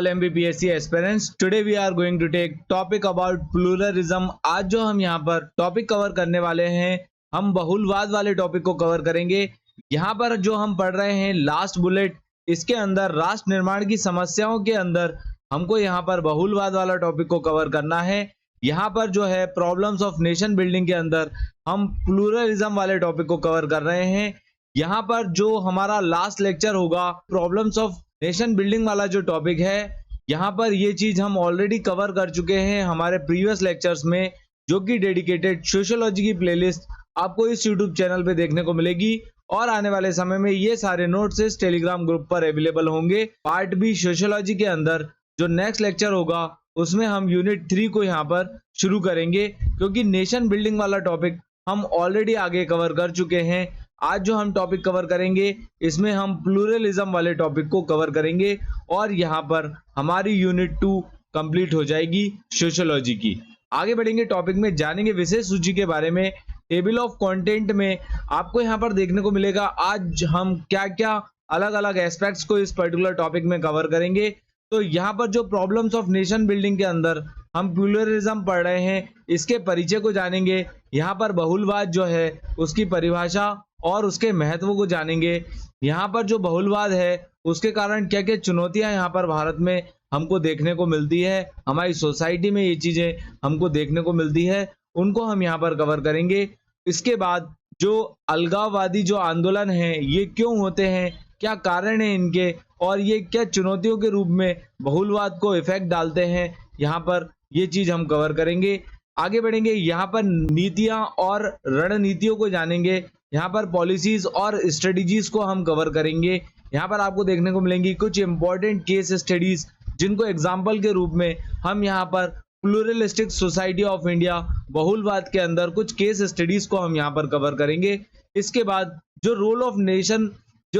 all MBPSC aspirants. Today we are going to take topic about pluralism. आज जो हम यहाँ पर टॉपिक कवर करने वाले हैं, हम बहुलवाद वाले टॉपिक को कवर करेंगे। यहाँ पर जो हम पढ़ रहे हैं लास्ट बुलेट, इसके अंदर राष्ट्र निर्माण की समस्याओं के अंदर हमको यहाँ पर बहुलवाद वाला टॉपिक को कवर करना है। यहाँ पर जो है प्रॉब्लम्स ऑफ नेशन बिल्डिंग के अंदर हम प्लूरलिज्म वाले टॉपिक को कवर कर रहे हैं। यहाँ पर जो हमारा लास्ट लेक्चर होगा प्रॉब्लम्स ऑफ नेशन बिल्डिंग वाला जो टॉपिक है, यहाँ पर ये चीज हम ऑलरेडी कवर कर चुके हैं हमारे प्रीवियस लेक्चर्स में, जो कि डेडिकेटेड सोशियोलॉजी की प्लेलिस्ट आपको इस यूट्यूब चैनल पे देखने को मिलेगी। और आने वाले समय में ये सारे नोट्स इस टेलीग्राम ग्रुप पर अवेलेबल होंगे। पार्ट बी सोशियोलॉजी के अंदर जो नेक्स्ट लेक्चर होगा उसमें हम यूनिट 3 को यहाँ पर शुरू करेंगे, क्योंकि नेशन बिल्डिंग वाला टॉपिक हम ऑलरेडी आगे कवर कर चुके हैं। आज जो हम टॉपिक कवर करेंगे इसमें हम प्लूरलिज्म वाले टॉपिक को कवर करेंगे और यहाँ पर हमारी यूनिट 2 कंप्लीट हो जाएगी सोशियोलॉजी की। आगे बढ़ेंगे, टॉपिक में जानेंगे विशेष सूची के बारे में। टेबल ऑफ कंटेंट में आपको यहाँ पर देखने को मिलेगा आज हम क्या क्या अलग अलग एस्पेक्ट्स को इस पर्टिकुलर टॉपिक में कवर करेंगे। तो यहाँ पर जो प्रॉब्लम्स ऑफ नेशन बिल्डिंग के अंदर हम प्लूरलिज्म पढ़ रहे हैं, इसके परिचय को जानेंगे। यहाँ पर बहुलवाद जो है उसकी परिभाषा और उसके महत्व को जानेंगे। यहाँ पर जो बहुलवाद है उसके कारण क्या क्या चुनौतियां यहाँ पर भारत में हमको देखने को मिलती है, हमारी सोसाइटी में ये चीजें हमको देखने को मिलती है, उनको हम यहाँ पर कवर करेंगे। इसके बाद जो अलगाववादी जो आंदोलन है ये क्यों होते हैं, क्या कारण है इनके, और ये क्या चुनौतियों के रूप में बहुलवाद को इफेक्ट डालते हैं, यहाँ पर ये चीज हम कवर करेंगे। आगे बढ़ेंगे, यहाँ पर नीतियां और रणनीतियों को जानेंगे। यहाँ पर पॉलिसीज और स्ट्रेटजीज को हम कवर करेंगे। यहाँ पर आपको देखने को मिलेंगी कुछ इंपॉर्टेंट केस स्टडीज, जिनको एग्जाम्पल के रूप में हम यहाँ पर प्लूरलिस्टिक सोसाइटी ऑफ इंडिया बहुलवाद के अंदर कुछ केस स्टडीज को हम यहाँ पर कवर करेंगे। इसके बाद जो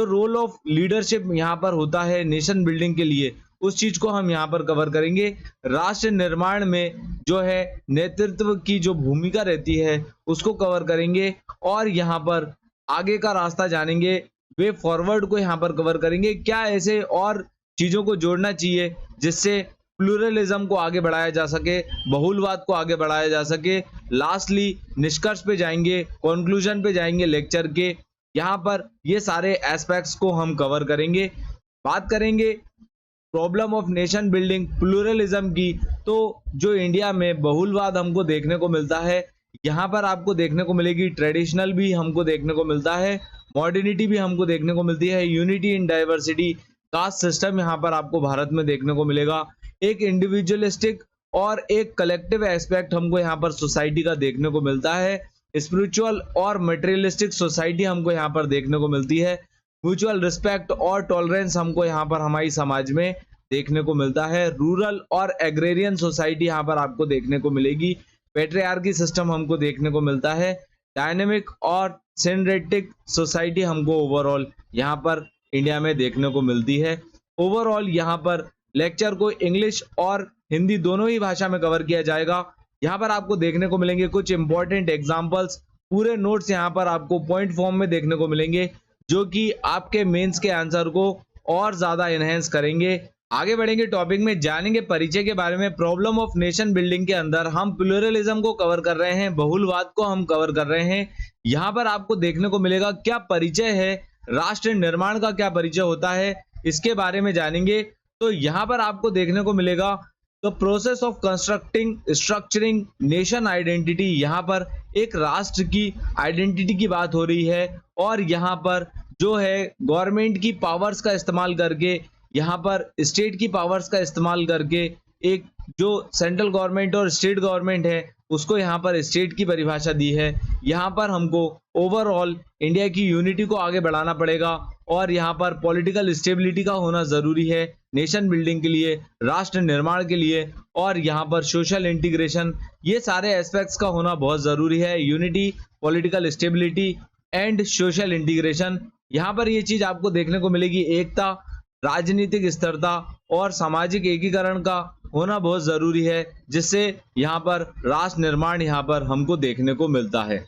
रोल ऑफ लीडरशिप यहाँ पर होता है नेशन बिल्डिंग के लिए, उस चीज को हम यहाँ पर कवर करेंगे। राष्ट्र निर्माण में जो है नेतृत्व की जो भूमिका रहती है उसको कवर करेंगे और यहाँ पर आगे का रास्ता जानेंगे, वे फॉरवर्ड को यहाँ पर कवर करेंगे। क्या ऐसे और चीजों को जोड़ना चाहिए जिससे प्लूरलिज्म को आगे बढ़ाया जा सके, बहुलवाद को आगे बढ़ाया जा सके। लास्टली निष्कर्ष पे जाएंगे, कंक्लूजन पे जाएंगे लेक्चर के। यहाँ पर ये सारे एस्पेक्ट्स को हम कवर करेंगे। बात करेंगे problem of nation building pluralism की, तो जो इंडिया में बहुलवाद हमको देखने को मिलता है, यहाँ पर आपको देखने को मिलेगी ट्रेडिशनल भी हमको देखने को मिलता है, मॉडर्निटी भी हमको देखने को मिलती है, unity in diversity, caste system यहाँ पर आपको भारत में देखने को मिलेगा, एक इंडिविजुअलिस्टिक और एक कलेक्टिव एस्पेक्ट हमको यहाँ पर सोसाइटी का देखने को मिलता है, स्पिरिचुअल और मटेरियलिस्टिक सोसाइटी हमको यहाँ पर देखने को मिलती है, म्यूचुअल रिस्पेक्ट और टॉलरेंस हमको यहाँ पर हमारी समाज में देखने को मिलता है, रूरल और एग्रेरियन सोसाइटी यहाँ पर आपको देखने को मिलेगी, पेट्रियार्की सिस्टम हमको देखने को मिलता है, डायनेमिक और सिंड्रेटिक सोसाइटी हमको ओवरऑल यहाँ पर इंडिया में देखने को मिलती है। ओवरऑल यहाँ पर लेक्चर को इंग्लिश और हिंदी दोनों ही भाषा में कवर किया जाएगा। यहाँ पर आपको देखने को मिलेंगे कुछ इंपॉर्टेंट एग्जांपल्स, पूरे नोट्स यहाँ पर आपको पॉइंट फॉर्म में देखने को मिलेंगे, जो कि आपके मेंस के आंसर को और ज्यादा एनहेंस करेंगे। आगे बढ़ेंगे, टॉपिक में जानेंगे परिचय के बारे में। प्रॉब्लम ऑफ नेशन बिल्डिंग के अंदर हम प्लूरलिज्म को कवर कर रहे हैं, बहुलवाद को हम कवर कर रहे हैं। यहाँ पर आपको देखने को मिलेगा क्या परिचय है, राष्ट्र निर्माण का क्या परिचय होता है, इसके बारे में जानेंगे। तो यहाँ पर आपको देखने को मिलेगा the process of constructing structuring nation identity. यहाँ पर एक राष्ट्र की आइडेंटिटी की बात हो रही है और यहाँ पर जो है गवर्नमेंट की पावर्स का इस्तेमाल करके, यहाँ पर स्टेट की पावर्स का इस्तेमाल करके, एक जो सेंट्रल गवर्नमेंट और स्टेट गवर्नमेंट है उसको यहाँ पर स्टेट की परिभाषा दी है। यहाँ पर हमको ओवरऑल इंडिया की यूनिटी को आगे बढ़ाना पड़ेगा और यहाँ पर पॉलिटिकल स्टेबिलिटी का होना जरूरी है नेशन बिल्डिंग के लिए, राष्ट्र निर्माण के लिए, और यहाँ पर सोशल इंटीग्रेशन, ये सारे एस्पेक्ट्स का होना बहुत जरूरी है। Unity, political stability and social integration, यहाँ पर ये चीज आपको देखने को मिलेगी। एकता, राजनीतिक स्थिरता और सामाजिक एकीकरण का होना बहुत जरूरी है, जिससे यहाँ पर राष्ट्र निर्माण यहाँ पर हमको देखने को मिलता है।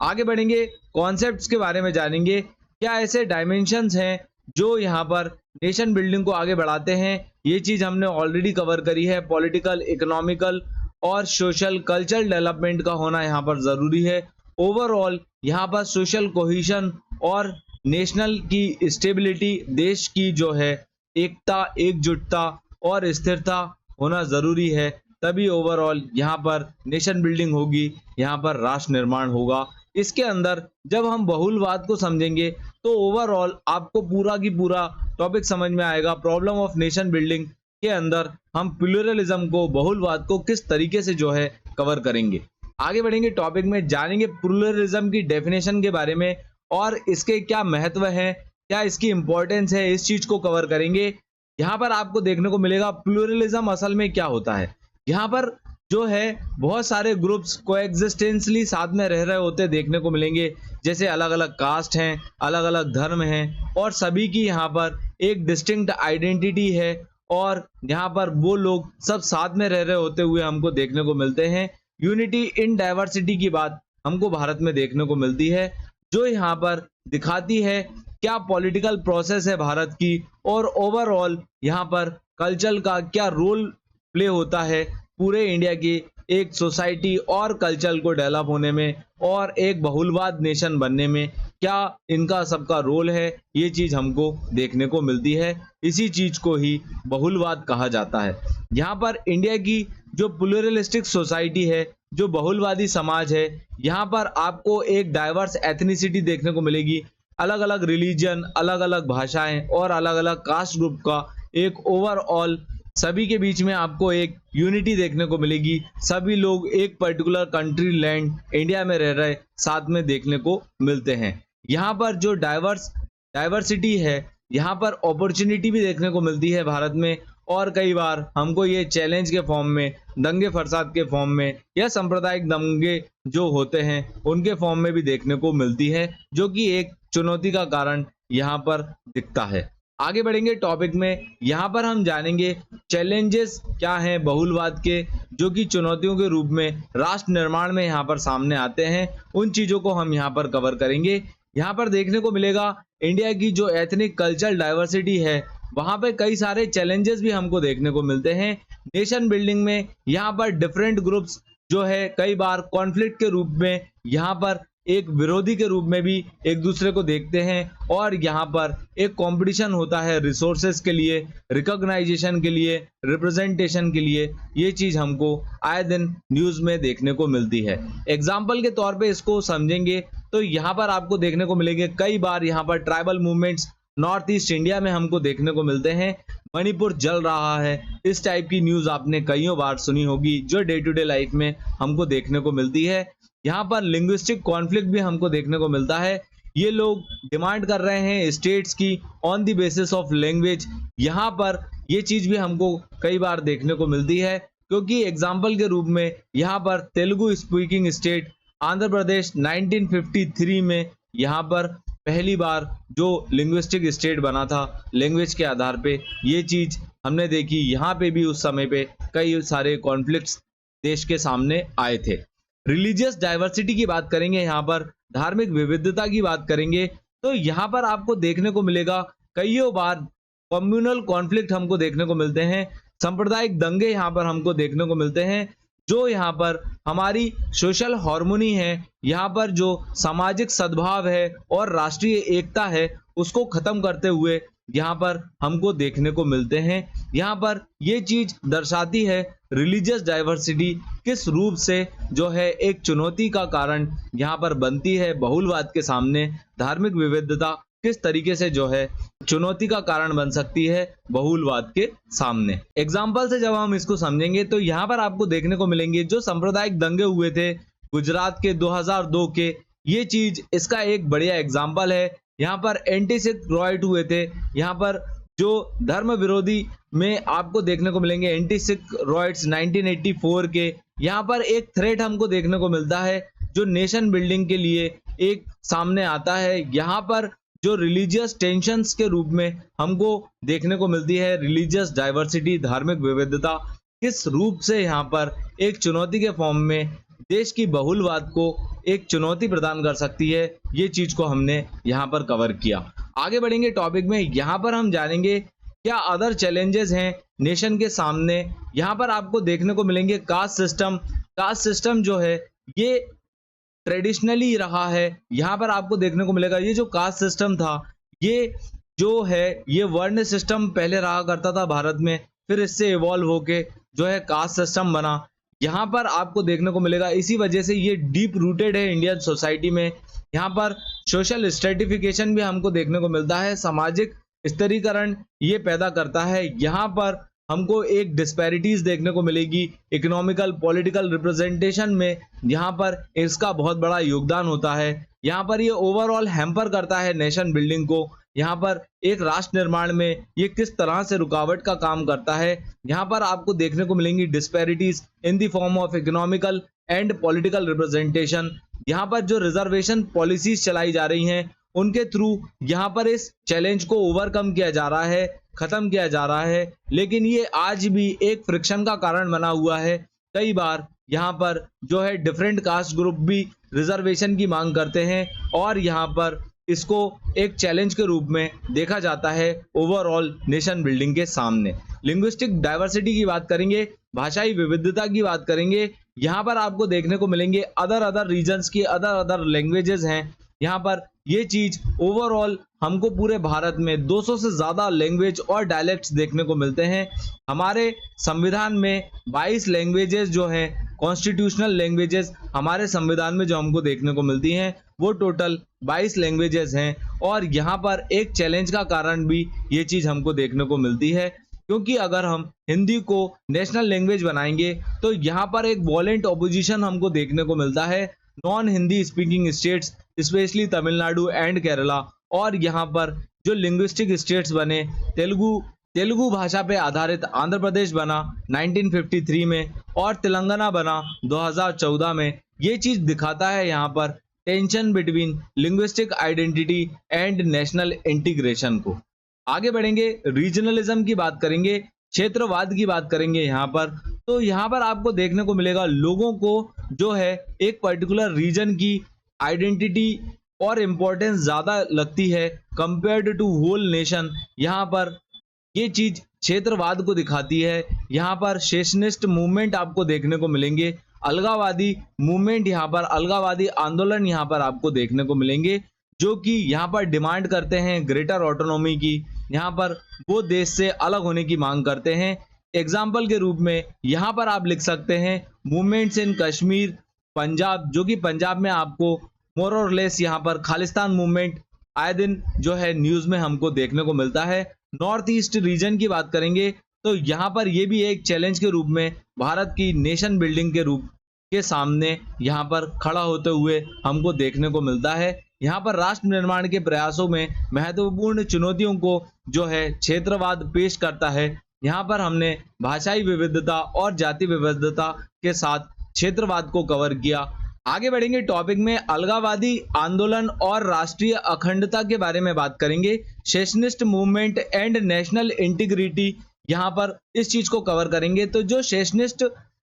आगे बढ़ेंगे, कॉन्सेप्ट्स के बारे में जानेंगे। क्या ऐसे डायमेंशंस हैं जो यहाँ पर नेशन बिल्डिंग को आगे बढ़ाते हैं, ये चीज़ हमने ऑलरेडी कवर करी है। पॉलिटिकल, इकोनॉमिकल और सोशल कल्चरल डेवलपमेंट का होना यहाँ पर ज़रूरी है। ओवरऑल यहाँ पर सोशल कोहेशन और नेशनल की स्टेबिलिटी, देश की जो है एकता, एकजुटता और स्थिरता होना ज़रूरी है। तभी ओवरऑल यहाँ पर नेशन बिल्डिंग होगी, यहाँ पर राष्ट्र निर्माण होगा। इसके अंदर जब हम बहुलवाद को समझेंगे तो ओवरऑल आपको पूरा की पूरा टॉपिक समझ में आएगा। प्रॉब्लम ऑफ नेशन बिल्डिंग के अंदर हम प्लूरलिज्म को, बहुलवाद को किस तरीके से जो है कवर करेंगे। आगे बढ़ेंगे, टॉपिक में जानेंगे प्लूरलिज्म की डेफिनेशन के बारे में और इसके क्या महत्व है, क्या इसकी इंपॉर्टेंस है, इस चीज को कवर करेंगे। यहाँ पर आपको देखने को मिलेगा प्लूरलिज्म असल में क्या होता है। यहाँ पर जो है बहुत सारे ग्रुप्स कोएग्जिस्टेंसली साथ में रह रहे होते देखने को मिलेंगे, जैसे अलग अलग कास्ट हैं, अलग अलग धर्म हैं और सभी की यहाँ पर एक डिस्टिंक्ट आइडेंटिटी है और यहाँ पर वो लोग सब साथ में रह रहे होते हुए हमको देखने को मिलते हैं। यूनिटी इन डाइवर्सिटी की बात हमको भारत में देखने को मिलती है, जो यहाँ पर दिखाती है क्या पॉलिटिकल प्रोसेस है भारत की और ओवरऑल यहाँ पर कल्चर का क्या रोल प्ले होता है पूरे इंडिया की एक सोसाइटी और कल्चर को डेवलप होने में और एक बहुलवाद नेशन बनने में, क्या इनका सबका रोल है। ये चीज हमको देखने को मिलती है, इसी चीज को ही बहुलवाद कहा जाता है। यहाँ पर इंडिया की जो प्लूरलिस्टिक सोसाइटी है, जो बहुलवादी समाज है, यहाँ पर आपको एक डाइवर्स एथनिसिटी देखने को मिलेगी। अलग अलग रिलीजन, अलग अलग भाषाएं और अलग अलग कास्ट ग्रुप का एक ओवरऑल सभी के बीच में आपको एक यूनिटी देखने को मिलेगी। सभी लोग एक पर्टिकुलर कंट्री, लैंड, इंडिया में रह रहे साथ में देखने को मिलते हैं। यहाँ पर जो डाइवर्सिटी है, यहाँ पर अपॉर्चुनिटी भी देखने को मिलती है भारत में और कई बार हमको ये चैलेंज के फॉर्म में, दंगे फसाद के फॉर्म में या सांप्रदायिक दंगे जो होते हैं उनके फॉर्म में भी देखने को मिलती है, जो कि एक चुनौती का कारण यहाँ पर दिखता है। आगे बढ़ेंगे टॉपिक में, यहाँ पर हम जानेंगे चैलेंजेस क्या हैं बहुलवाद के, जो कि चुनौतियों के रूप में राष्ट्र निर्माण में यहाँ पर सामने आते हैं। उन चीजों को हम यहाँ पर कवर करेंगे। यहाँ पर देखने को मिलेगा इंडिया की जो एथनिक कल्चरल डाइवर्सिटी है, वहां पे कई सारे चैलेंजेस भी हमको देखने को मिलते हैं। नेशन बिल्डिंग में यहाँ पर डिफरेंट ग्रुप्स जो है कई बार कॉन्फ्लिक्ट के रूप में, यहाँ पर एक विरोधी के रूप में भी एक दूसरे को देखते हैं और यहाँ पर एक कंपटीशन होता है रिसोर्सेस के लिए, रिकॉग्नाइजेशन के लिए, रिप्रेजेंटेशन के लिए। ये चीज हमको आए दिन न्यूज में देखने को मिलती है। एग्जाम्पल के तौर पे इसको समझेंगे तो यहाँ पर आपको देखने को मिलेंगे कई बार यहाँ पर tribal movements north east India में हमको देखने को मिलते हैं। मणिपुर जल रहा है, इस टाइप की न्यूज आपने कईयों बार सुनी होगी, जो डे टू डे लाइफ में हमको देखने को मिलती है। यहाँ पर लिंग्विस्टिक कॉन्फ्लिक्ट भी हमको देखने को मिलता है। ये लोग डिमांड कर रहे हैं स्टेट्स की on the basis of language. यहाँ पर ये चीज भी हमको कई बार देखने को मिलती है, क्योंकि एग्जाम्पल के रूप में यहाँ पर तेलुगु स्पीकिंग स्टेट आंध्र प्रदेश 1953 में यहाँ पर पहली बार जो लिंग्विस्टिक स्टेट बना था लैंग्वेज के आधार पे, ये चीज हमने देखी। यहाँ पे भी उस समय पे कई सारे कॉन्फ्लिक्ट्स देश के सामने आए थे। रिलीजियस डाइवर्सिटी की बात करेंगे, यहाँ पर धार्मिक विविधता की बात करेंगे तो यहाँ पर आपको देखने को मिलेगा कईयों बार कम्युनल कॉन्फ्लिक्ट हमको देखने को मिलते हैं, सांप्रदायिक दंगे यहाँ पर हमको देखने को मिलते हैं, जो यहाँ पर हमारी सोशल हार्मोनी है, यहाँ पर जो सामाजिक सद्भाव है और राष्ट्रीय एकता है उसको खत्म करते हुए यहाँ पर हमको देखने को मिलते हैं। यहाँ पर ये चीज दर्शाती है रिलीजियस डाइवर्सिटी किस रूप से जो है एक चुनौती का कारण यहाँ पर बनती है बहुलवाद के सामने। धार्मिक विविधता किस तरीके से जो है चुनौती का कारण बन सकती है बहुलवाद के सामने। एग्जाम्पल से जब हम इसको समझेंगे तो यहाँ पर आपको देखने को मिलेंगे जो सांप्रदायिक दंगे हुए थे गुजरात के 2002 के, ये चीज इसका एक बढ़िया एग्जाम्पल है। यहाँ पर एंटी सिख राइट हुए थे, यहाँ पर जो धर्म विरोधी में आपको देखने को मिलेंगे एंटी सिख राइट्स 1984 के। यहाँ पर एक थ्रेट हमको देखने को मिलता है जो नेशन बिल्डिंग के लिए एक सामने आता है। यहाँ पर जो रिलीजियस टेंशंस के रूप में हमको देखने को मिलती है रिलीजियस डाइवर्सिटी, धार्मिक विविधता किस रूप से यहाँ पर एक चुनौती के फॉर्म में देश की बहुलवाद को एक चुनौती प्रदान कर सकती है, ये चीज को हमने यहाँ पर कवर किया। आगे बढ़ेंगे टॉपिक में, यहाँ पर हम जानेंगे क्या अदर चैलेंजेस हैं नेशन के सामने। यहाँ पर आपको देखने को मिलेंगे कास्ट सिस्टम। कास्ट सिस्टम जो है ये ट्रेडिशनली रहा है। यहाँ पर आपको देखने को मिलेगा ये जो कास्ट सिस्टम था, ये जो है ये वर्ण सिस्टम पहले रहा करता था भारत में, फिर इससे इवॉल्व होके जो है कास्ट सिस्टम बना। यहाँ पर आपको देखने को मिलेगा इसी वजह से ये डीप रूटेड है इंडियन सोसाइटी में। यहाँ पर सोशल स्ट्रेटिफिकेशन भी हमको देखने को मिलता है, सामाजिक स्तरीकरण ये पैदा करता है। यहाँ पर हमको एक डिस्पैरिटीज देखने को मिलेगी इकोनॉमिकल पॉलिटिकल रिप्रेजेंटेशन में। यहाँ पर इसका बहुत बड़ा योगदान होता है। यहाँ पर ये ओवरऑल हैम्पर करता है नेशन बिल्डिंग को। यहाँ पर एक राष्ट्र निर्माण में ये किस तरह से रुकावट का काम करता है। यहाँ पर आपको देखने को मिलेंगी disparities in the form of economical and political representation. यहाँ पर जो रिजर्वेशन पॉलिसीज चलाई जा रही हैं उनके थ्रू यहाँ पर इस चैलेंज को ओवरकम किया जा रहा है, खत्म किया जा रहा है, लेकिन ये आज भी एक फ्रिक्शन का कारण बना हुआ है। कई बार यहाँ पर जो है डिफरेंट कास्ट ग्रुप भी रिजर्वेशन की मांग करते हैं और यहाँ पर इसको एक चैलेंज के रूप में देखा जाता है ओवरऑल नेशन बिल्डिंग के सामने। लिंग्विस्टिक डाइवर्सिटी की बात करेंगे, भाषाई विविधता की बात करेंगे। यहाँ पर आपको देखने को मिलेंगे अदर रीजन्स की अदर लैंग्वेजेस हैं। यहाँ पर ये चीज ओवरऑल हमको पूरे भारत में 200 से ज्यादा लैंग्वेज और डायलेक्ट्स देखने को मिलते हैं। हमारे संविधान में 22 लैंग्वेजेस जो हैं, कॉन्स्टिट्यूशनल लैंग्वेजेस हमारे संविधान में जो हमको देखने को मिलती हैं वो टोटल 22 लैंग्वेजेस हैं। और यहाँ पर एक चैलेंज का कारण भी ये चीज हमको देखने को मिलती है, क्योंकि अगर हम हिंदी को नेशनल लैंग्वेज बनाएंगे तो यहाँ पर एक वॉलेंट ऑपोजिशन हमको देखने को मिलता है non Hindi speaking states, specially Tamil Nadu and Kerala. और यहाँ पर जो लिंग्विस्टिक स्टेट्स बने, तेलुगु भाषा पे आधारित आंध्र प्रदेश बना 1953 में और तेलंगाना बना 2014 में। ये चीज दिखाता है यहाँ पर tension between linguistic identity and national integration को। आगे बढ़ेंगे, रीजनलिज्म की बात करेंगे, क्षेत्रवाद की बात करेंगे। यहाँ पर तो यहाँ पर आपको देखने को मिलेगा लोगों को जो है एक पर्टिकुलर रीजन की आइडेंटिटी और इम्पोर्टेंस ज्यादा लगती है कंपेयर्ड टू होल नेशन। यहाँ पर ये चीज क्षेत्रवाद को दिखाती है। यहाँ पर सेशनिस्ट मूवमेंट आपको देखने को मिलेंगे, अलगावादी मूवमेंट, यहाँ पर अलगावादी आंदोलन यहाँ पर आपको देखने को मिलेंगे, जो कि यहाँ पर डिमांड करते हैं ग्रेटर ऑटोनॉमी की। यहाँ पर वो देश से अलग होने की मांग करते हैं। एग्जाम्पल के रूप में यहाँ पर आप लिख सकते हैं मूवमेंट्स इन कश्मीर, पंजाब, जो कि पंजाब में आपको मोर और लेस यहाँ पर खालिस्तान मूवमेंट आए दिन जो है न्यूज में हमको देखने को मिलता है। नॉर्थ ईस्ट रीजन की बात करेंगे तो यहाँ पर ये भी एक चैलेंज के रूप में भारत की नेशन बिल्डिंग के रूप के सामने यहाँ पर खड़ा होते हुए हमको देखने को मिलता है। यहाँ पर राष्ट्र निर्माण के प्रयासों में महत्वपूर्ण चुनौतियों को जो है क्षेत्रवाद पेश करता है। यहाँ पर हमने भाषाई विविधता और जाति विविधता के साथ क्षेत्रवाद को कवर किया। आगे बढ़ेंगे टॉपिक में, अलगावादी आंदोलन और राष्ट्रीय अखंडता के बारे में बात करेंगे, secessionist movement and national integrity, यहाँ पर इस चीज को कवर करेंगे। तो जो सेशनिस्ट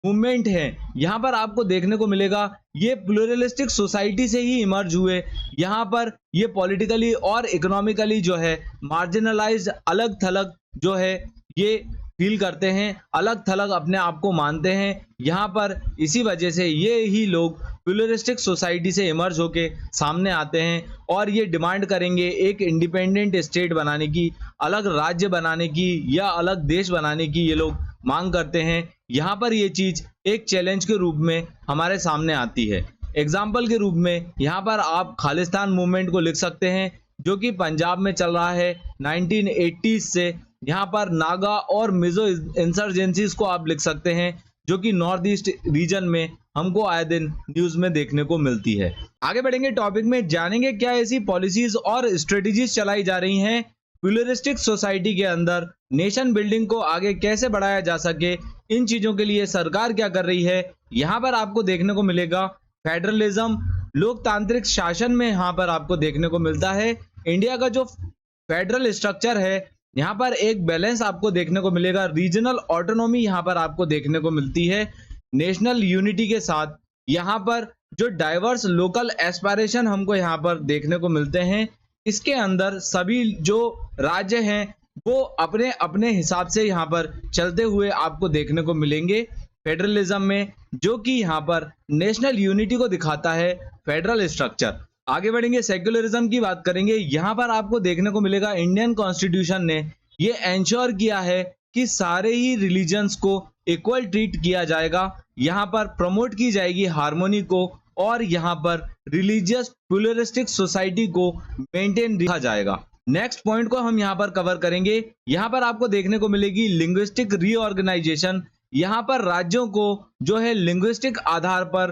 मूवमेंट है यहाँ पर आपको देखने को मिलेगा ये प्लूरलिस्टिक सोसाइटी से ही इमर्ज हुए। यहाँ पर ये पॉलिटिकली और इकोनॉमिकली जो है मार्जिनलाइज्ड, अलग थलग जो है ये फील करते हैं, अलग थलग अपने आप को मानते हैं। यहाँ पर इसी वजह से ये ही लोग प्लूरलिस्टिक सोसाइटी से इमर्ज होके सामने आते हैं और ये डिमांड करेंगे एक इंडिपेंडेंट स्टेट बनाने की, अलग राज्य बनाने की या अलग देश बनाने की ये लोग मांग करते हैं। यहाँ पर ये चीज एक चैलेंज के रूप में हमारे सामने आती है। एग्जाम्पल के रूप में यहाँ पर आप खालिस्तान मूवमेंट को लिख सकते हैं, जो कि पंजाब में चल रहा है 1980s से। यहाँ पर नागा और मिजो इंसर्जेंसीज को आप लिख सकते हैं, जो कि नॉर्थ ईस्ट रीजन में हमको आए दिन न्यूज में देखने को मिलती है। आगे बढ़ेंगे टॉपिक में, जानेंगे क्या ऐसी पॉलिसीज और स्ट्रेटेजीज चलाई जा रही हैं प्लूरलिस्टिक सोसाइटी के अंदर, नेशन बिल्डिंग को आगे कैसे बढ़ाया जा सके, इन चीजों के लिए सरकार क्या कर रही है। यहाँ पर आपको देखने को मिलेगा फेडरलिज्म, लोकतांत्रिक शासन में यहाँ पर आपको देखने को मिलता है इंडिया का जो फेडरल स्ट्रक्चर है, यहाँ पर एक बैलेंस आपको देखने को मिलेगा। रीजनल ऑटोनॉमी यहाँ पर आपको देखने को मिलती है नेशनल यूनिटी के साथ। यहाँ पर जो डाइवर्स लोकल एस्पायरेशन हमको यहाँ पर देखने को मिलते हैं, इसके अंदर सभी जो राज्य हैं वो अपने अपने हिसाब से यहाँ पर चलते हुए आपको देखने को मिलेंगे फेडरलिज्म में, जो कि यहाँ पर नेशनल यूनिटी को दिखाता है फेडरल स्ट्रक्चर। आगे बढ़ेंगे, सेक्युलरिज्म की बात करेंगे। यहाँ पर आपको देखने को मिलेगा इंडियन कॉन्स्टिट्यूशन ने ये एंश्योर किया है कि सारे ही रिलीजन्स को इक्वल ट्रीट किया जाएगा। यहाँ पर प्रमोट की जाएगी हार्मोनी को और यहाँ पर रिलीजियस प्लुरलिस्टिक सोसाइटी को मेंटेन रखा जाएगा। नेक्स्ट पॉइंट को हम यहाँ पर कवर करेंगे। यहाँ पर आपको देखने को मिलेगी लिंग्विस्टिक रीऑर्गेनाइजेशन। यहाँ पर राज्यों को जो है लिंग्विस्टिक आधार पर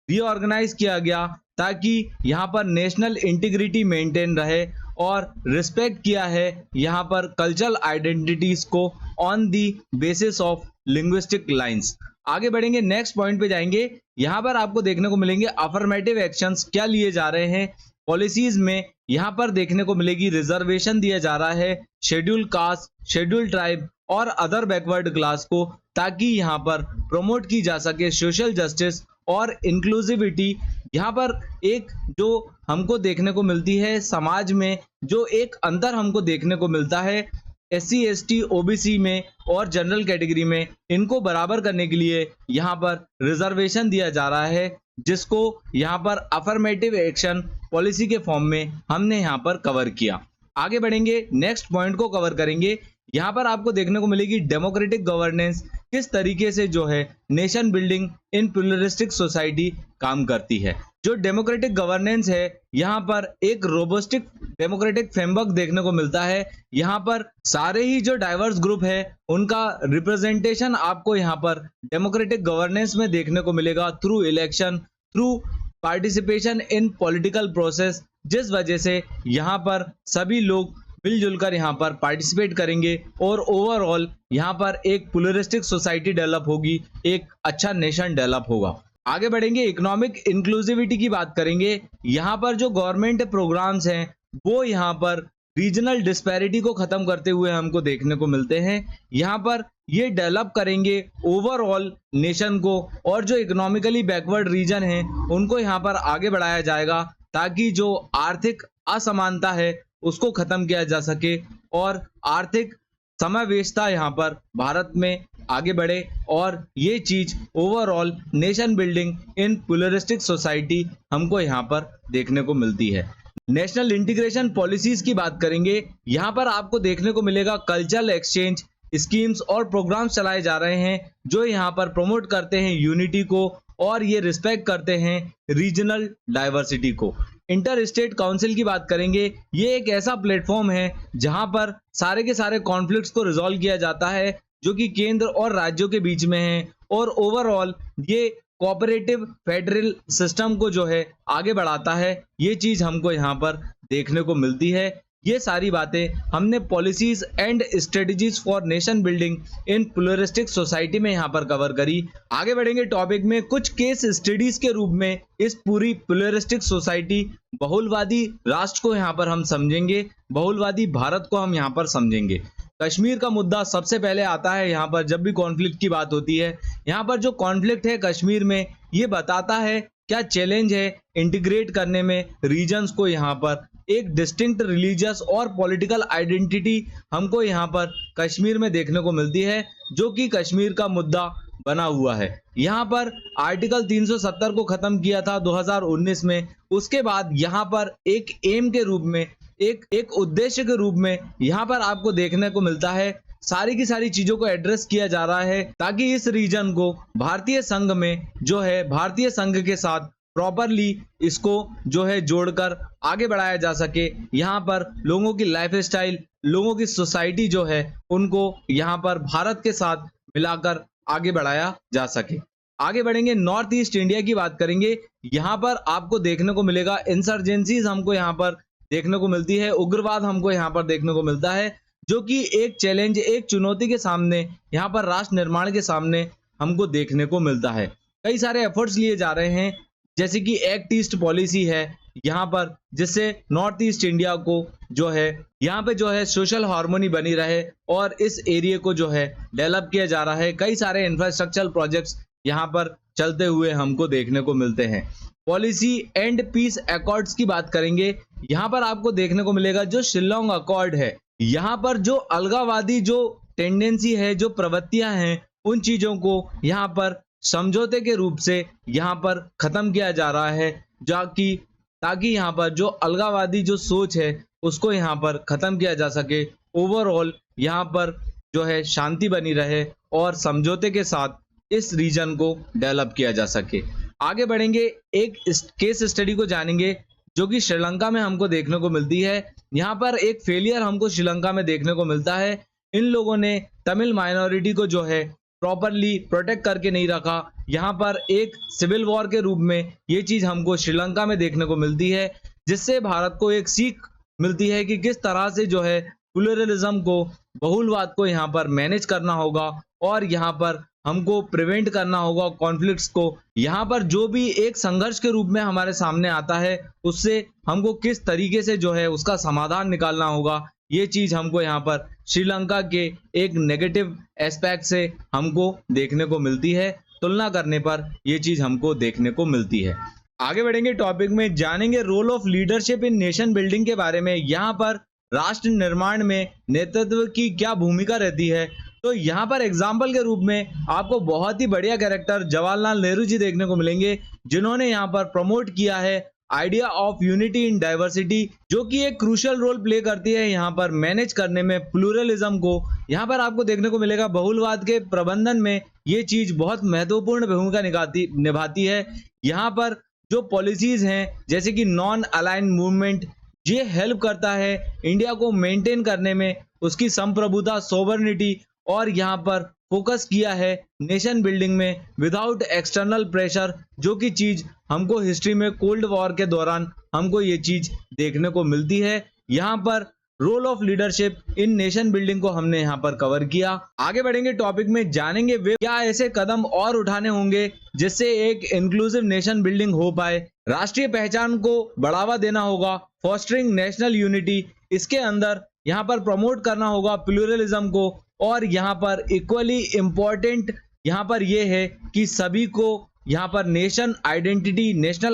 रीऑर्गेनाइज किया गया ताकि यहाँ पर नेशनल इंटीग्रिटी मेंटेन रहे और रिस्पेक्ट किया है यहाँ पर कल्चरल आइडेंटिटीज को on the basis of linguistic lines. आगे बढ़ेंगे, नेक्स्ट पॉइंट पे जाएंगे। यहाँ पर आपको देखने को मिलेंगे अफर्मेटिव एक्शंस क्या लिए जा रहे हैं पॉलिसीज में। यहाँ पर देखने को मिलेगी रिजर्वेशन दिया जा रहा है शेड्यूल कास्ट, शेड्यूल ट्राइब और अदर बैकवर्ड क्लास को, ताकि यहाँ पर प्रमोट की जा सके सोशल जस्टिस और इंक्लूसिविटी। यहाँ पर एक जो हमको देखने को मिलती है समाज में, जो एक अंतर हमको देखने को मिलता है SC ST OBC में और जनरल कैटेगरी में, इनको बराबर करने के लिए यहाँ पर रिजर्वेशन दिया जा रहा है, जिसको यहाँ पर अफर्मेटिव एक्शन पॉलिसी के फॉर्म में हमने यहाँ पर कवर किया। आगे बढ़ेंगे, नेक्स्ट पॉइंट को कवर करेंगे। यहाँ पर आपको देखने को मिलेगी डेमोक्रेटिक गवर्नेंस किस तरीके से जो है nation building in pluralistic society काम करती है। जो डेमोक्रेटिक गवर्नेंस है, यहाँ पर एक रोबोस्टिक डेमोक्रेटिक फ्रेमवर्क देखने को मिलता है। यहाँ पर सारे ही जो डाइवर्स ग्रुप है उनका रिप्रेजेंटेशन आपको यहाँ पर डेमोक्रेटिक गवर्नेंस में देखने को मिलेगा through election, through participation in political process, जिस वजह से यहाँ पर सभी लोग मिलजुल कर यहाँ पर पार्टिसिपेट करेंगे और ओवरऑल यहाँ पर एक प्लुरलिस्टिक सोसाइटी डेवलप होगी, एक अच्छा नेशन डेवलप होगा। आगे बढ़ेंगे, इकोनॉमिक इंक्लूसिविटी की बात करेंगे। यहाँ पर जो गवर्नमेंट प्रोग्राम्स हैं वो यहाँ पर रीजनल डिस्पैरिटी को खत्म करते हुए हमको देखने को मिलते हैं। यहाँ पर ये डेवलप करेंगे ओवरऑल नेशन को, और जो इकोनॉमिकली बैकवर्ड रीजन है उनको यहाँ पर आगे बढ़ाया जाएगा ताकि जो आर्थिक असमानता है उसको खत्म किया जा सके और आर्थिक समावेशिता यहाँ पर भारत में आगे बढ़े। और ये चीज overall nation building in pluralistic society हमको यहाँ पर देखने को मिलती है। नेशनल इंटीग्रेशन पॉलिसीज की बात करेंगे। यहाँ पर आपको देखने को मिलेगा कल्चरल एक्सचेंज स्कीम्स और प्रोग्राम्स चलाए जा रहे हैं जो यहाँ पर प्रमोट करते हैं यूनिटी को और ये रिस्पेक्ट करते हैं रीजनल डाइवर्सिटी को। इंटर स्टेट काउंसिल की बात करेंगे। ये एक ऐसा प्लेटफॉर्म है जहां पर सारे के सारे कॉन्फ्लिक्ट्स को रिजॉल्व किया जाता है जो कि केंद्र और राज्यों के बीच में है, और ओवरऑल ये कोऑपरेटिव फेडरल सिस्टम को जो है आगे बढ़ाता है। ये चीज हमको यहाँ पर देखने को मिलती है। ये सारी बातें हमने policies and strategies for nation building in pluralistic society में यहाँ पर कवर करी। आगे बढ़ेंगे टॉपिक में, कुछ केस स्टडीज के रूप में इस पूरी प्लुरलिस्टिक सोसाइटी बहुलवादी राष्ट्र को यहाँ पर हम समझेंगे, बहुलवादी भारत को हम यहाँ पर समझेंगे। कश्मीर का मुद्दा सबसे पहले आता है यहाँ पर जब भी कॉन्फ्लिक्ट की बात होती है। यहाँ पर जो कॉन्फ्लिक्ट है कश्मीर में, ये बताता है क्या चैलेंज है इंटीग्रेट करने में रीजन्स को। यहाँ पर एक डिस्टिंक्ट रिलीजियस और पॉलिटिकल आइडेंटिटी हमको यहाँ पर कश्मीर में देखने को मिलती है, जो कि कश्मीर का मुद्दा बना हुआ है। यहाँ पर आर्टिकल 370 को खत्म किया था 2019 में। उसके बाद यहाँ पर एक एम के रूप में, एक उद्देश्य के रूप में यहाँ पर आपको देखने को मिलता है सारी की सारी चीजों को एड्रेस किया जा रहा है ताकि इस रीजन को भारतीय संघ में जो है भारतीय संघ के साथ प्रॉपरली इसको जो है जोड़कर आगे बढ़ाया जा सके। यहाँ पर लोगों की लाइफस्टाइल, लोगों की सोसाइटी जो है उनको यहाँ पर भारत के साथ मिलाकर आगे बढ़ाया जा सके। आगे बढ़ेंगे, नॉर्थ ईस्ट इंडिया की बात करेंगे। यहाँ पर आपको देखने को मिलेगा इंसर्जेंसीज हमको यहाँ पर देखने को मिलती है, उग्रवाद हमको यहाँ पर देखने को मिलता है, जो कि एक चैलेंज, एक चुनौती के सामने यहाँ पर राष्ट्र निर्माण के सामने हमको देखने को मिलता है। कई सारे एफर्ट्स लिए जा रहे हैं जैसे कि एक्ट ईस्ट पॉलिसी है यहाँ पर, जिससे नॉर्थ ईस्ट इंडिया को जो है यहाँ पे जो है सोशल हार्मोनी बनी रहे और इस एरिया को जो है डेवलप किया जा रहा है। कई सारे इंफ्रास्ट्रक्चरल प्रोजेक्ट्स यहाँ पर चलते हुए हमको देखने को मिलते हैं। पॉलिसी एंड पीस अकॉर्ड्स की बात करेंगे। यहाँ पर आपको देखने को मिलेगा जो शिलोंग अकॉर्ड है, यहाँ पर जो अलगावादी जो टेंडेंसी है, जो प्रवृत्तियां हैं, उन चीजों को यहाँ पर समझौते के रूप से यहाँ पर खत्म किया जा रहा है, जाकि ताकि यहाँ पर जो अलगावादी जो सोच है उसको यहाँ पर खत्म किया जा सके। ओवरऑल यहाँ पर जो है शांति बनी रहे और समझौते के साथ इस रीजन को डेवलप किया जा सके। आगे बढ़ेंगे, एक केस स्टडी को जानेंगे जो कि श्रीलंका में हमको देखने को मिलती है। यहाँ पर एक फेलियर हमको श्रीलंका में देखने को मिलता है। इन लोगों ने तमिल माइनॉरिटी को जो है प्रॉपरली प्रोटेक्ट करके नहीं रखा। यहाँ पर एक सिविल वॉर के रूप में ये चीज हमको श्रीलंका में देखने को मिलती है, जिससे भारत को एक सीख मिलती है कि किस तरह से जो है प्लूरलिज्म को, बहुलवाद को यहाँ पर मैनेज करना होगा और यहाँ पर हमको प्रिवेंट करना होगा कॉन्फ्लिक्ट्स को। यहाँ पर जो भी एक संघर्ष के रूप में हमारे सामने आता है उससे हमको किस तरीके से जो है उसका समाधान निकालना होगा, ये चीज हमको यहाँ पर श्रीलंका के एक नेगेटिव एस्पेक्ट से हमको देखने को मिलती है। तुलना करने पर ये चीज हमको देखने को मिलती है। आगे बढ़ेंगे, टॉपिक में जानेंगे role of leadership in nation building के बारे में। यहाँ पर राष्ट्र निर्माण में नेतृत्व की क्या भूमिका रहती है। तो यहाँ पर एग्जाम्पल के रूप में आपको बहुत ही बढ़िया कैरेक्टर जवाहरलाल नेहरू जी देखने को मिलेंगे, जिन्होंने यहाँ पर प्रमोट किया है idea of unity in diversity, जो कि एक क्रूशियल रोल प्ले करती है यहाँ पर मैनेज करने में प्लूरलिज्म को। यहाँ पर आपको देखने को मिलेगा बहुलवाद के प्रबंधन में ये चीज बहुत महत्वपूर्ण भूमिका निभाती है। यहाँ पर जो पॉलिसीज हैं जैसे कि नॉन अलाइन मूवमेंट, ये हेल्प करता है इंडिया को मेंटेन करने में, उसकी संप्रभुता, सोवरेनिटी, और यहाँ पर फोकस किया है नेशन बिल्डिंग में विदाउट एक्सटर्नल प्रेशर, जो कि चीज हमको हिस्ट्री में कोल्ड वॉर के दौरान हमको ये चीज देखने को मिलती है। यहाँ पर role of leadership in nation building को हमने यहाँ पर कवर किया। आगे बढ़ेंगे, टॉपिक में जानेंगे वे क्या ऐसे कदम और उठाने होंगे जिससे एक इंक्लूसिव नेशन बिल्डिंग हो पाए। राष्ट्रीय पहचान को बढ़ावा देना होगा, फॉस्टरिंग नेशनल यूनिटी, इसके अंदर यहाँ पर प्रमोट करना होगा प्लूरलिज्म को। और यहाँ पर इक्वली इम्पोर्टेंट यहाँ पर ये है कि सभी को यहाँ पर नेशनल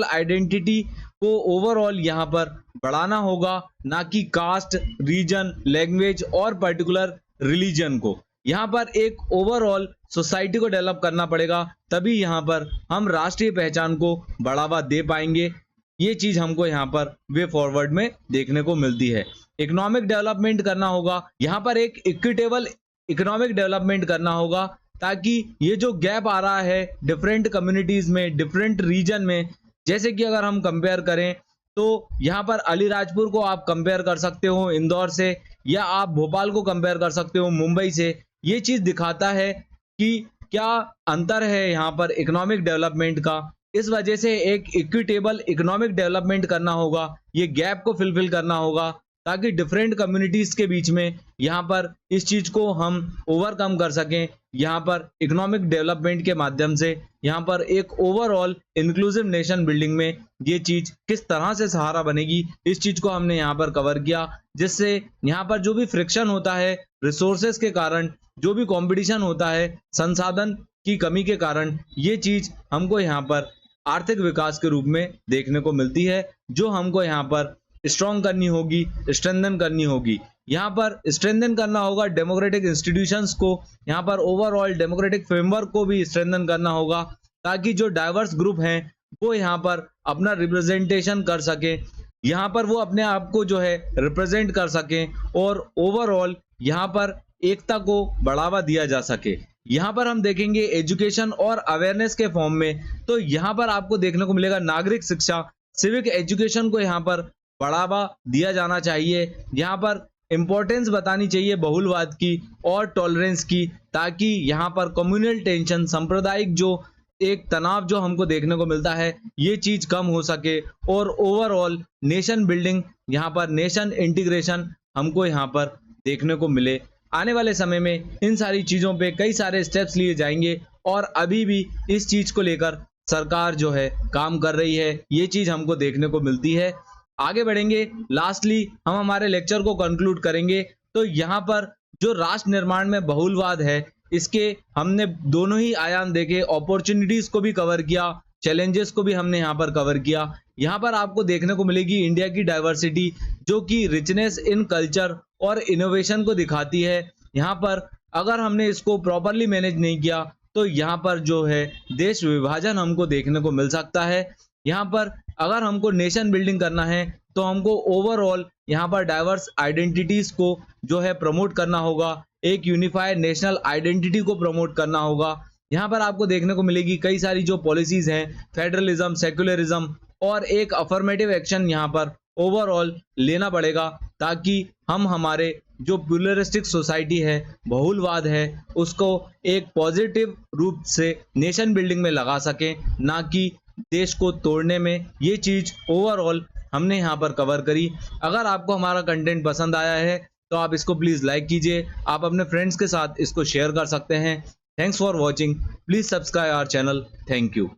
आइडेंटिटी को ओवरऑल यहाँ पर बढ़ाना होगा, ना कि कास्ट, रीजन, लैंग्वेज और पर्टिकुलर रिलीजन को। यहाँ पर एक ओवरऑल सोसाइटी को डेवलप करना पड़ेगा, तभी यहाँ पर हम राष्ट्रीय पहचान को बढ़ावा दे पाएंगे। ये चीज हमको यहाँ पर वे फॉरवर्ड में देखने को मिलती है। इकोनॉमिक डेवलपमेंट करना होगा, यहाँ पर एक इक्विटेबल इकोनॉमिक डेवलपमेंट करना होगा, ताकि ये जो गैप आ रहा है डिफरेंट कम्युनिटीज में, डिफरेंट रीजन में, जैसे कि अगर हम कंपेयर करें तो यहाँ पर अलीराजपुर को आप कंपेयर कर सकते हो इंदौर से, या आप भोपाल को कंपेयर कर सकते हो मुंबई से। ये चीज दिखाता है कि क्या अंतर है यहाँ पर इकोनॉमिक डेवलपमेंट का। इस वजह से एक इक्विटेबल इकोनॉमिक डेवलपमेंट करना होगा, ये गैप को फिलफिल करना होगा, ताकि डिफरेंट कम्युनिटीज के बीच में यहाँ पर इस चीज को हम ओवरकम कर सकें। यहाँ पर इकोनॉमिक डेवलपमेंट के माध्यम से यहाँ पर एक ओवरऑल इंक्लूसिव नेशन बिल्डिंग में ये चीज किस तरह से सहारा बनेगी, इस चीज को हमने यहाँ पर कवर किया, जिससे यहाँ पर जो भी फ्रिक्शन होता है रिसोर्सेस के कारण, जो भी कंपटीशन होता है संसाधन की कमी के कारण, ये चीज हमको यहाँ पर आर्थिक विकास के रूप में देखने को मिलती है, जो हमको यहाँ पर स्ट्रॉन्ग करनी होगी, स्ट्रेंथन करनी होगी। यहाँ पर स्ट्रेंथन करना होगा डेमोक्रेटिक इंस्टीट्यूशंस को, यहाँ पर ओवरऑल डेमोक्रेटिक फ्रेमवर्क को भी स्ट्रेंथन करना होगा, ताकि जो डाइवर्स ग्रुप हैं वो यहाँ पर अपना रिप्रेजेंटेशन कर सके, यहाँ पर वो अपने आप को जो है रिप्रेजेंट कर सकें, और ओवरऑल यहाँ पर एकता को बढ़ावा दिया जा सके। यहाँ पर हम देखेंगे एजुकेशन और अवेयरनेस के फॉर्म में, तो यहाँ पर आपको देखने को मिलेगा नागरिक शिक्षा, सिविक एजुकेशन को यहाँ पर बढ़ावा दिया जाना चाहिए। यहाँ पर इंपॉर्टेंस बतानी चाहिए बहुलवाद की और टॉलरेंस की, ताकि यहाँ पर कम्युनल टेंशन, सांप्रदायिक जो एक तनाव जो हमको देखने को मिलता है, ये चीज कम हो सके, और ओवरऑल नेशन बिल्डिंग, यहाँ पर नेशन इंटीग्रेशन हमको यहाँ पर देखने को मिले। आने वाले समय में इन सारी चीजों पे कई सारे स्टेप्स लिए जाएंगे, और अभी भी इस चीज को लेकर सरकार जो है काम कर रही है, ये चीज हमको देखने को मिलती है। आगे बढ़ेंगे, लास्टली हम हमारे लेक्चर को कंक्लूड करेंगे। तो यहाँ पर जो राष्ट्र निर्माण में बहुलवाद है, इसके हमने दोनों ही आयाम देखे, अपॉर्चुनिटीज को भी कवर किया, चैलेंजेस को भी हमने यहाँ पर कवर किया। यहाँ पर आपको देखने को मिलेगी इंडिया की डाइवर्सिटी, जो कि रिचनेस इन कल्चर और इनोवेशन को दिखाती है। यहाँ पर अगर हमने इसको प्रॉपरली मैनेज नहीं किया तो यहाँ पर जो है देश विभाजन हमको देखने को मिल सकता है। यहाँ पर अगर हमको नेशन बिल्डिंग करना है तो हमको ओवरऑल यहाँ पर डाइवर्स आइडेंटिटीज को जो है प्रमोट करना होगा, एक यूनिफाइड नेशनल आइडेंटिटी को प्रमोट करना होगा। यहाँ पर आपको देखने को मिलेगी कई सारी जो पॉलिसीज हैं, फेडरलिज्म, सेक्युलरिज्म और एक अफर्मेटिव एक्शन यहाँ पर ओवरऑल लेना पड़ेगा, ताकि हम हमारे जो प्लूरलिस्टिक सोसाइटी है, बहुलवाद है, उसको एक पॉजिटिव रूप से नेशन बिल्डिंग में लगा सकें, ना कि देश को तोड़ने में। ये चीज ओवरऑल हमने यहाँ पर कवर करी। अगर आपको हमारा कंटेंट पसंद आया है तो आप इसको प्लीज लाइक कीजिए, आप अपने फ्रेंड्स के साथ इसको शेयर कर सकते हैं। Thanks for watching, please subscribe our channel. Thank you.